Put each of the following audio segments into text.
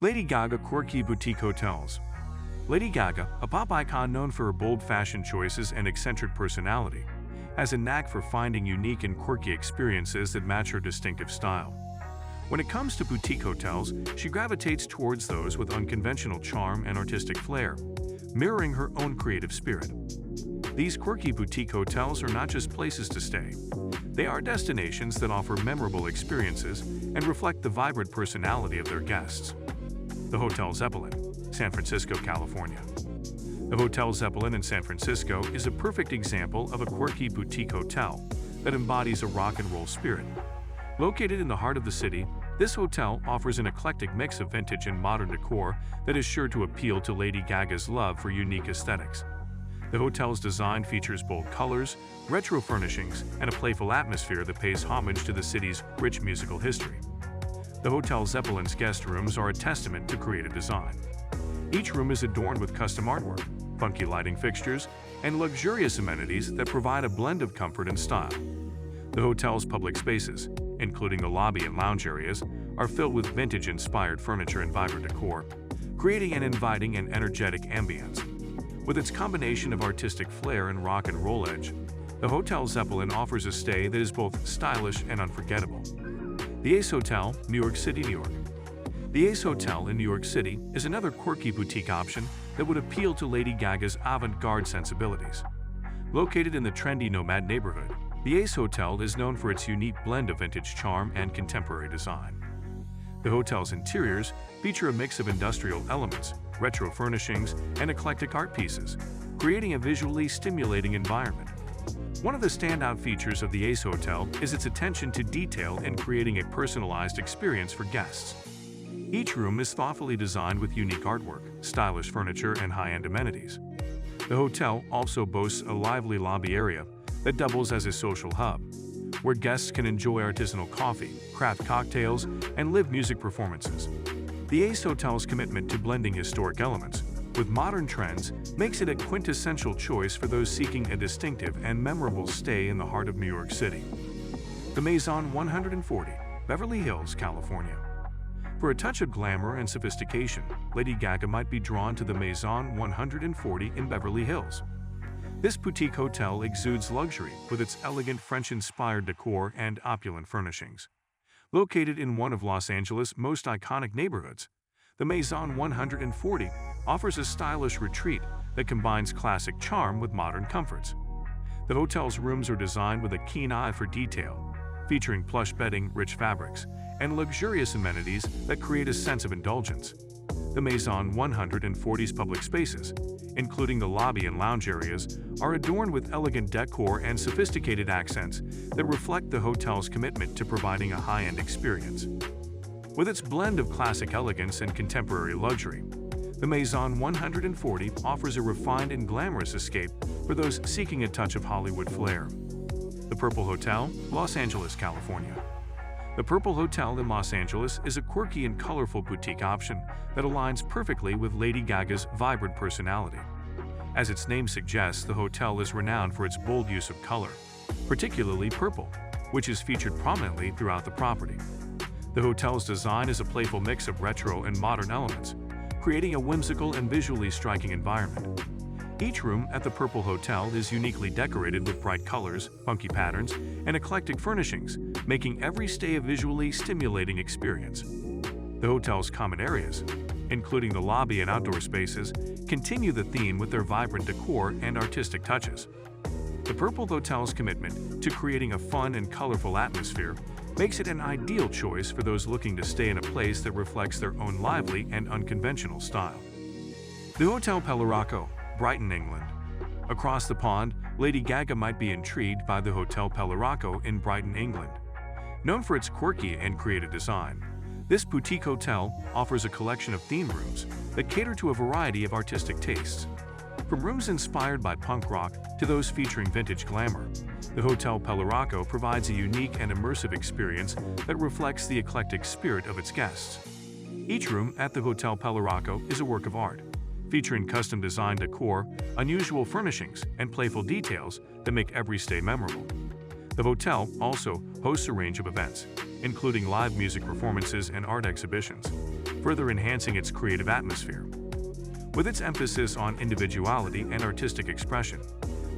Lady Gaga Quirky Boutique Hotels. Lady Gaga, a pop icon known for her bold fashion choices and eccentric personality, has a knack for finding unique and quirky experiences that match her distinctive style. When it comes to boutique hotels, she gravitates towards those with unconventional charm and artistic flair, mirroring her own creative spirit. These quirky boutique hotels are not just places to stay. They are destinations that offer memorable experiences and reflect the vibrant personality of their guests. The Hotel Zeppelin, San Francisco, California. The Hotel Zeppelin in San Francisco is a perfect example of a quirky boutique hotel that embodies a rock and roll spirit. Located in the heart of the city, this hotel offers an eclectic mix of vintage and modern decor that is sure to appeal to Lady Gaga's love for unique aesthetics. The hotel's design features bold colors, retro furnishings, and a playful atmosphere that pays homage to the city's rich musical history. The Hotel Zeppelin's guest rooms are a testament to creative design. Each room is adorned with custom artwork, funky lighting fixtures, and luxurious amenities that provide a blend of comfort and style. The hotel's public spaces, including the lobby and lounge areas, are filled with vintage-inspired furniture and vibrant decor, creating an inviting and energetic ambience. With its combination of artistic flair and rock and roll edge, the Hotel Zeppelin offers a stay that is both stylish and unforgettable. The Ace Hotel, New York City, New York. The Ace Hotel in New York City is another quirky boutique option that would appeal to Lady Gaga's avant-garde sensibilities. Located in the trendy Nomad neighborhood, the Ace Hotel is known for its unique blend of vintage charm and contemporary design. The hotel's interiors feature a mix of industrial elements, retro furnishings, and eclectic art pieces, creating a visually stimulating environment. One of the standout features of the Ace Hotel is its attention to detail in creating a personalized experience for guests. Each room is thoughtfully designed with unique artwork, stylish furniture, and high-end amenities. The hotel also boasts a lively lobby area that doubles as a social hub, where guests can enjoy artisanal coffee, craft cocktails, and live music performances. The Ace Hotel's commitment to blending historic elements with modern trends makes it a quintessential choice for those seeking a distinctive and memorable stay in the heart of New York City. The Maison 140, Beverly Hills, California. For a touch of glamour and sophistication, Lady Gaga might be drawn to the Maison 140 in Beverly Hills. This boutique hotel exudes luxury with its elegant French-inspired decor and opulent furnishings. Located in one of Los Angeles' most iconic neighborhoods, the Maison 140 offers a stylish retreat that combines classic charm with modern comforts. The hotel's rooms are designed with a keen eye for detail, featuring plush bedding, rich fabrics, and luxurious amenities that create a sense of indulgence. The Maison 140's public spaces, including the lobby and lounge areas, are adorned with elegant decor and sophisticated accents that reflect the hotel's commitment to providing a high-end experience. With its blend of classic elegance and contemporary luxury, the Maison 140 offers a refined and glamorous escape for those seeking a touch of Hollywood flair. The Purple Hotel, Los Angeles, California. The Purple Hotel in Los Angeles is a quirky and colorful boutique option that aligns perfectly with Lady Gaga's vibrant personality. As its name suggests, the hotel is renowned for its bold use of color, particularly purple, which is featured prominently throughout the property. The hotel's design is a playful mix of retro and modern elements, creating a whimsical and visually striking environment. Each room at the Purple Hotel is uniquely decorated with bright colors, funky patterns, and eclectic furnishings, making every stay a visually stimulating experience. The hotel's common areas, including the lobby and outdoor spaces, continue the theme with their vibrant decor and artistic touches. The Purple Hotel's commitment to creating a fun and colorful atmosphere makes it an ideal choice for those looking to stay in a place that reflects their own lively and unconventional style. The Hotel Pelaraco, Brighton, England. Across the pond, Lady Gaga might be intrigued by the Hotel Pelaraco in Brighton, England. Known for its quirky and creative design, this boutique hotel offers a collection of themed rooms that cater to a variety of artistic tastes. From rooms inspired by punk rock to those featuring vintage glamour, the Hotel Pelaraco provides a unique and immersive experience that reflects the eclectic spirit of its guests. Each room at the Hotel Pelaraco is a work of art, featuring custom-designed decor, unusual furnishings, and playful details that make every stay memorable. The hotel also hosts a range of events, including live music performances and art exhibitions, further enhancing its creative atmosphere. With its emphasis on individuality and artistic expression,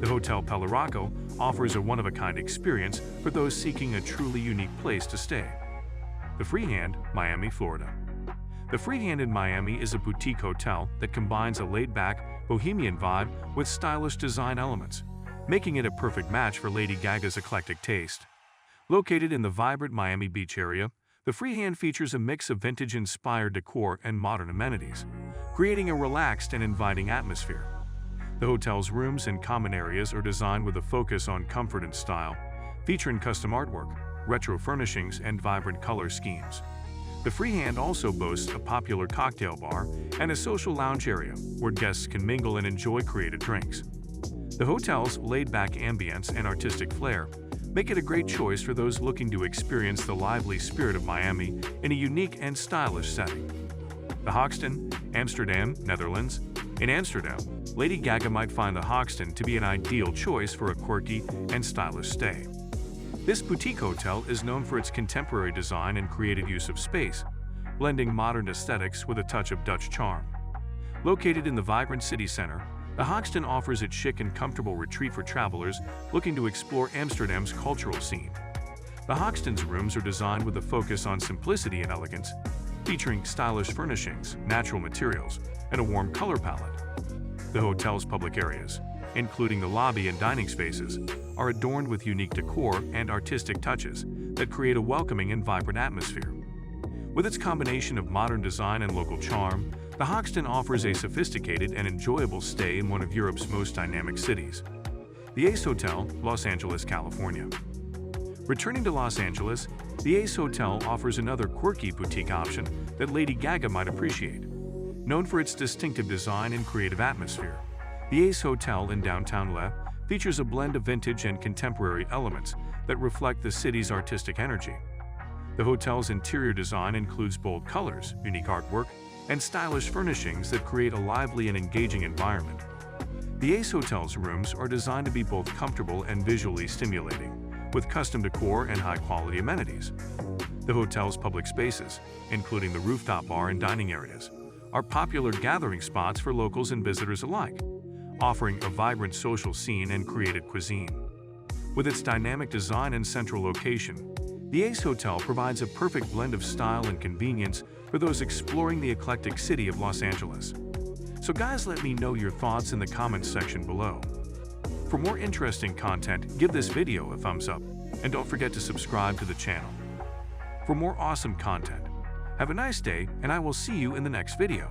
the Hotel Pelaraco offers a one-of-a-kind experience for those seeking a truly unique place to stay. The Freehand, Miami, Florida. The Freehand in Miami is a boutique hotel that combines a laid-back, bohemian vibe with stylish design elements, making it a perfect match for Lady Gaga's eclectic taste. Located in the vibrant Miami Beach area, the Freehand features a mix of vintage-inspired decor and modern amenities, creating a relaxed and inviting atmosphere. The hotel's rooms and common areas are designed with a focus on comfort and style, featuring custom artwork, retro furnishings, and vibrant color schemes. The Freehand also boasts a popular cocktail bar and a social lounge area where guests can mingle and enjoy creative drinks. The hotel's laid-back ambience and artistic flair make it a great choice for those looking to experience the lively spirit of Miami in a unique and stylish setting. The Hoxton, Amsterdam, Netherlands. In Amsterdam, Lady Gaga might find the Hoxton to be an ideal choice for a quirky and stylish stay. This boutique hotel is known for its contemporary design and creative use of space, blending modern aesthetics with a touch of Dutch charm. Located in the vibrant city center, the Hoxton offers a chic and comfortable retreat for travelers looking to explore Amsterdam's cultural scene. The Hoxton's rooms are designed with a focus on simplicity and elegance, featuring stylish furnishings, natural materials, and a warm color palette. The hotel's public areas, including the lobby and dining spaces, are adorned with unique decor and artistic touches that create a welcoming and vibrant atmosphere. With its combination of modern design and local charm, the Hoxton offers a sophisticated and enjoyable stay in one of Europe's most dynamic cities. The Ace Hotel, Los Angeles, California. Returning to Los Angeles, the Ace Hotel offers another quirky boutique option that Lady Gaga might appreciate. Known for its distinctive design and creative atmosphere, the Ace Hotel in downtown Le features a blend of vintage and contemporary elements that reflect the city's artistic energy. The hotel's interior design includes bold colors, unique artwork, and stylish furnishings that create a lively and engaging environment. The Ace Hotel's rooms are designed to be both comfortable and visually stimulating, with custom decor and high-quality amenities. The hotel's public spaces, including the rooftop bar and dining areas, are popular gathering spots for locals and visitors alike, offering a vibrant social scene and creative cuisine. With its dynamic design and central location, the Ace Hotel provides a perfect blend of style and convenience for those exploring the eclectic city of Los Angeles. So guys, let me know your thoughts in the comments section below. For more interesting content, give this video a thumbs up, and don't forget to subscribe to the channel. For more awesome content, have a nice day, and I will see you in the next video.